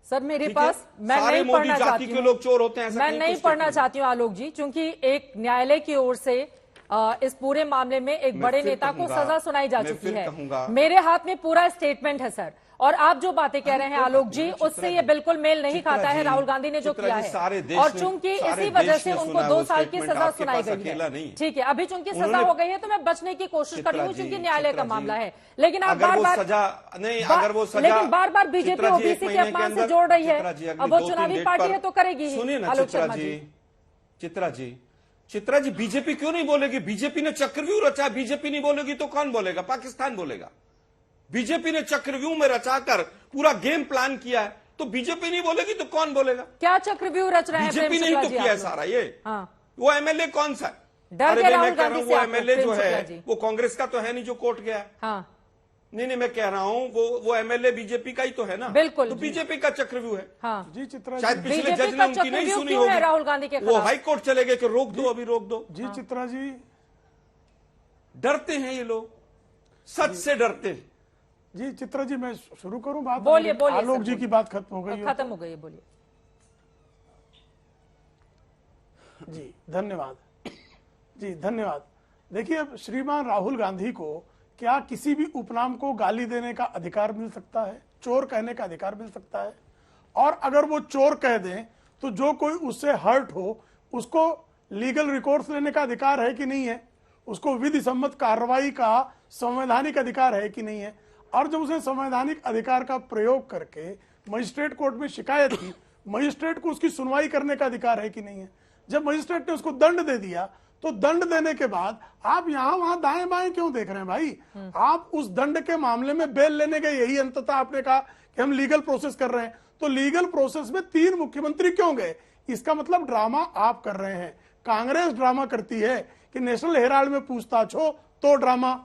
Sir मेरे पास, मैं सारे नहीं मोदी पढ़ना जाति चाहती के हूँ, लोग चोर होते हैं, ऐसा मैं कहीं नहीं कुछ पढ़ना नहीं। चाहती हूँ आलोक जी, क्योंकि एक न्यायालय की ओर से इस पूरे मामले में एक बड़े नेता को सजा सुनाई जा चुकी है। मेरे हाथ में पूरा स्टेटमेंट है सर, और आप जो बातें कह रहे हैं आलोक जी, उससे ये बिल्कुल मेल नहीं खाता है राहुल गांधी ने जो किया है। और चूंकि इसी वजह से उनको 2 साल की सजा सुनाई गई है। ठीक है, अभी चूंकि सजा हो गई है तो मैं बचने की कोशिश कर रही हूँ, चूंकि न्यायालय का मामला है। लेकिन आप बार बार लेकिन बार बार बीजेपी ओबीसी के अपमान से जोड़ रही है। अब वो चुनावी पार्टी है तो करेगी ही। आलोक शर्मा जी, चित्रा जी बीजेपी क्यों नहीं बोलेगी? बीजेपी ने चक्रव्यूह रचा, बीजेपी नहीं बोलेगी तो कौन बोलेगा? पाकिस्तान बोलेगा। बीजेपी ने चक्रव्यूह में रचाकर पूरा गेम प्लान किया है, तो बीजेपी नहीं बोलेगी तो कौन बोलेगा? क्या चक्रव्यूह रच रहे हैं? बीजेपी ने ही तो किया है सारा ये। वो एमएलए कौन सा? डर के राहुल गांधी से वो एमएलए जो है वो कांग्रेस का तो है नहीं जो कोर्ट गया है। हाँ। नहीं, मैं कह रहा हूँ वो एमएलए बीजेपी का ही तो है ना। बिल्कुल, तो बीजेपी का चक्रव्यूह है। हाँ जी चित्रा, शायद पिछले जज ने उनकी नहीं सुनी होगी, राहुल गांधी के वो हाई कोर्ट चले गए कि रोक दो, अभी रोक दो। जी चित्रा जी, डरते हैं ये लोग, सच से डरते हैं। जी चित्रा जी, मैं शुरू करूं बात? बोलिए आलोक जी की बात खत्म हो गई? खत्म हो गई, बोलिए। जी धन्यवाद। जी धन्यवाद। देखिए, अब श्रीमान राहुल गांधी को क्या किसी भी उपनाम को गाली देने का अधिकार मिल सकता है? चोर कहने का अधिकार मिल सकता है? और अगर वो चोर कह दें तो जो कोई उससे हर्ट हो उसको लीगल रिकोर्स लेने का अधिकार है कि नहीं है? उसको विधि सम्मत कार्रवाई का संवैधानिक अधिकार है कि नहीं है? और जब उसने संवैधानिक अधिकार का प्रयोग करके मजिस्ट्रेट कोर्ट में शिकायत की, मजिस्ट्रेट को उसकी सुनवाई करने का अधिकार है कि नहीं है? जब मजिस्ट्रेट ने उसको दंड दे दिया तो दंड देने के बाद आप यहां वहां दाएं बाएं क्यों देख रहे हैं भाई? आप उस दंड के मामले में बेल लेने गए, यही अंततः आपने कहा कि हम लीगल प्रोसेस कर रहे हैं। तो लीगल प्रोसेस में 3 मुख्यमंत्री क्यों गए? इसका मतलब ड्रामा आप कर रहे हैं। कांग्रेस ड्रामा करती है कि नेशनल हेराल्ड में पूछताछ हो तो ड्रामा,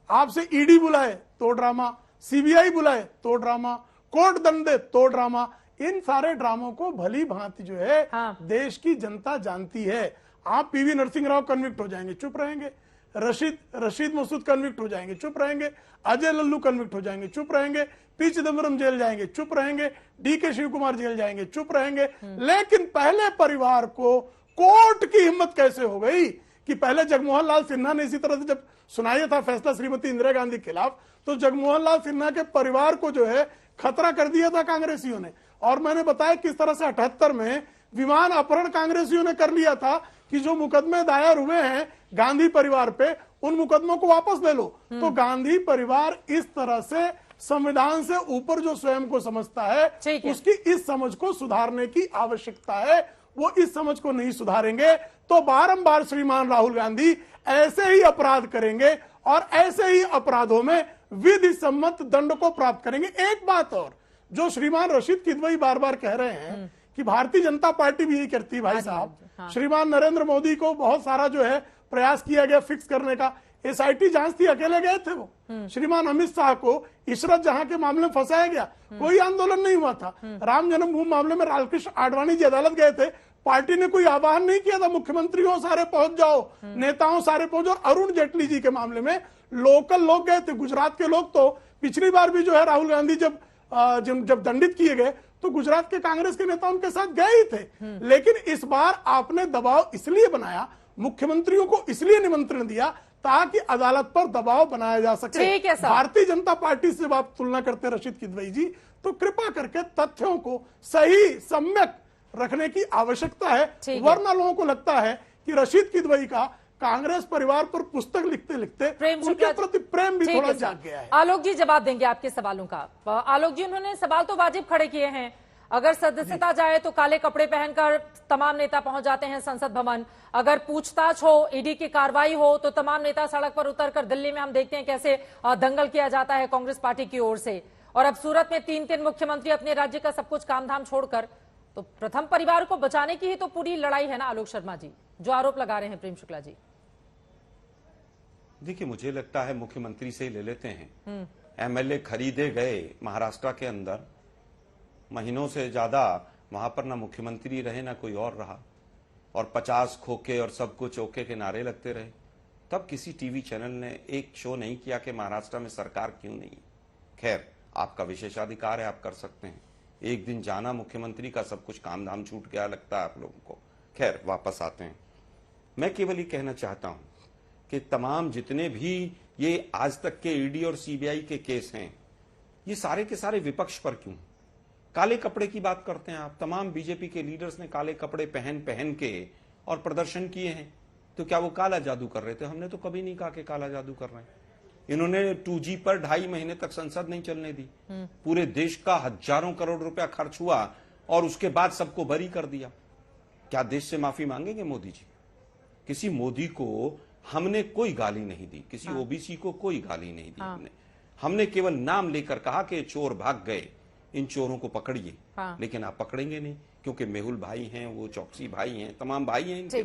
आपसे ईडी बुलाए तो ड्रामा, सीबीआई बुलाए तो ड्रामा, कोर्ट दंड दे तो ड्रामा। इन सारे ड्रामों को भली भांति जो है देश की जनता जानती है। आप पीवी नरसिंह राव कन्विक्ट हो जाएंगे, चुप रहेंगे। रशीद मसूद कन्विक्ट हो जाएंगे, चुप रहेंगे। अजय लल्लू कन्विक्ट हो जाएंगे, चुप रहेंगे। पी चिदम्बरम जेल जाएंगे, चुप रहेंगे। डीके शिव कुमार जेल जाएंगे, चुप रहेंगे। लेकिन पहले परिवार को कोर्ट की हिम्मत कैसे हो गई कि पहले जगमोहन लाल सिन्हा ने इसी तरह से जब सुनाया था फैसला श्रीमती इंदिरा गांधी के खिलाफ, तो जगमोहन लाल सिन्हा के परिवार को जो है खतरा कर दिया था कांग्रेसियों ने। और मैंने बताया किस तरह से 78 में विमान अपहरण कांग्रेसियों ने कर लिया था कि जो मुकदमे दायर हुए हैं गांधी परिवार पे, उन मुकदमों को वापस ले लो। तो गांधी परिवार इस तरह से संविधान से ऊपर जो स्वयं को समझता है, उसकी इस समझ को सुधारने की आवश्यकता है। वो इस समझ को नहीं सुधारेंगे तो बारंबार श्रीमान राहुल गांधी ऐसे ही अपराध करेंगे और ऐसे ही अपराधों में विधि सम्मत दंड को प्राप्त करेंगे। एक बात और, जो श्रीमान रशीद किदवई बार बार कह रहे हैं कि भारतीय जनता पार्टी भी यही करती है भाई साहब। श्रीमान नरेंद्र मोदी को बहुत सारा जो है प्रयास किया गया फिक्स करने का, एसआईटी जांच थी, अकेले गए थे वो। श्रीमान अमित शाह को इशरत जहां के मामले में फंसाया गया, कोई आंदोलन नहीं हुआ था। राम जन्मभूमि मामले में लालकृष्ण आडवाणी जी अदालत गए थे, पार्टी ने कोई आह्वान नहीं किया था मुख्यमंत्रियों सारे पहुंच जाओ, नेताओं सारे पहुंच जाओ। अरुण जेटली जी के मामले में लोकल लोग गए थे, गुजरात के लोग। तो पिछली बार भी जो है राहुल गांधी जब दंडित किए गए तो गुजरात के कांग्रेस के नेता उनके साथ गए ही थे। लेकिन इस बार आपने दबाव इसलिए बनाया, मुख्यमंत्रियों को इसलिए निमंत्रण दिया ताकि अदालत पर दबाव बनाया जा सके। भारतीय जनता पार्टी से आप तुलना करते रशीद किदवई जी, तो कृपा करके तथ्यों को सही सम्यक रखने की आवश्यकता है। वरना लोगों को लगता है कि रशीद किदवई का कांग्रेस परिवार पर पुस्तक लिखते लिखते उनके प्रति प्रेम भी थोड़ा जाग गया है। आलोक जी जवाब देंगे आपके सवालों का। आलोक जी, उन्होंने सवाल तो वाजिब खड़े किए हैं। अगर सदस्यता जाए तो काले कपड़े पहनकर तमाम नेता पहुंच जाते हैं संसद भवन। अगर पूछताछ हो, ईडी की कार्रवाई हो, तो तमाम नेता सड़क पर उतरकर, दिल्ली में हम देखते हैं कैसे दंगल किया जाता है कांग्रेस पार्टी की ओर से। और अब सूरत में 3-3 मुख्यमंत्री अपने राज्य का सब कुछ काम धाम छोड़कर, तो प्रथम परिवार को बचाने की ही तो पूरी लड़ाई है ना आलोक शर्मा जी, जो आरोप लगा रहे हैं प्रेम शुक्ला जी। देखिए, मुझे लगता है मुख्यमंत्री से ही ले लेते हैं। एमएलए खरीदे गए महाराष्ट्र के अंदर, महीनों से ज्यादा वहां पर ना मुख्यमंत्री रहे ना कोई और रहा, और 50 खोखे और सब कुछ ओके के नारे लगते रहे। तब किसी टीवी चैनल ने एक शो नहीं किया कि महाराष्ट्र में सरकार क्यों नहीं। खैर, आपका विशेषाधिकार है, आप कर सकते हैं। एक दिन जाना मुख्यमंत्री का, सब कुछ काम धाम छूट गया लगता है आप लोगों को। खैर वापस आते हैं। मैं केवल ये कहना चाहता हूं कि तमाम जितने भी ये आज तक के ईडी और सीबीआई के केस हैं, ये सारे के सारे विपक्ष पर क्यों? काले कपड़े की बात करते हैं आप। तमाम बीजेपी के लीडर्स ने काले कपड़े पहन पहन के और प्रदर्शन किए हैं। तो क्या वो काला जादू कर रहे थे? हमने तो कभी नहीं कहा कि काला जादू कर रहे हैं। इन्होंने 2G पर 2.5 महीने तक संसद नहीं चलने दी। पूरे देश का हजारों करोड़ रुपया खर्च हुआ और उसके बाद सबको बरी कर दिया। क्या देश से माफी मांगेंगे मोदी जी? किसी मोदी को हमने कोई गाली नहीं दी, किसी ओबीसी को कोई गाली नहीं दी। हमने केवल नाम लेकर कहा कि चोर भाग गए, इन चोरों को पकड़िए। लेकिन आप पकड़ेंगे नहीं, क्योंकि मेहुल भाई हैं, वो चौकसी भाई हैं, तमाम भाई हैं इनके।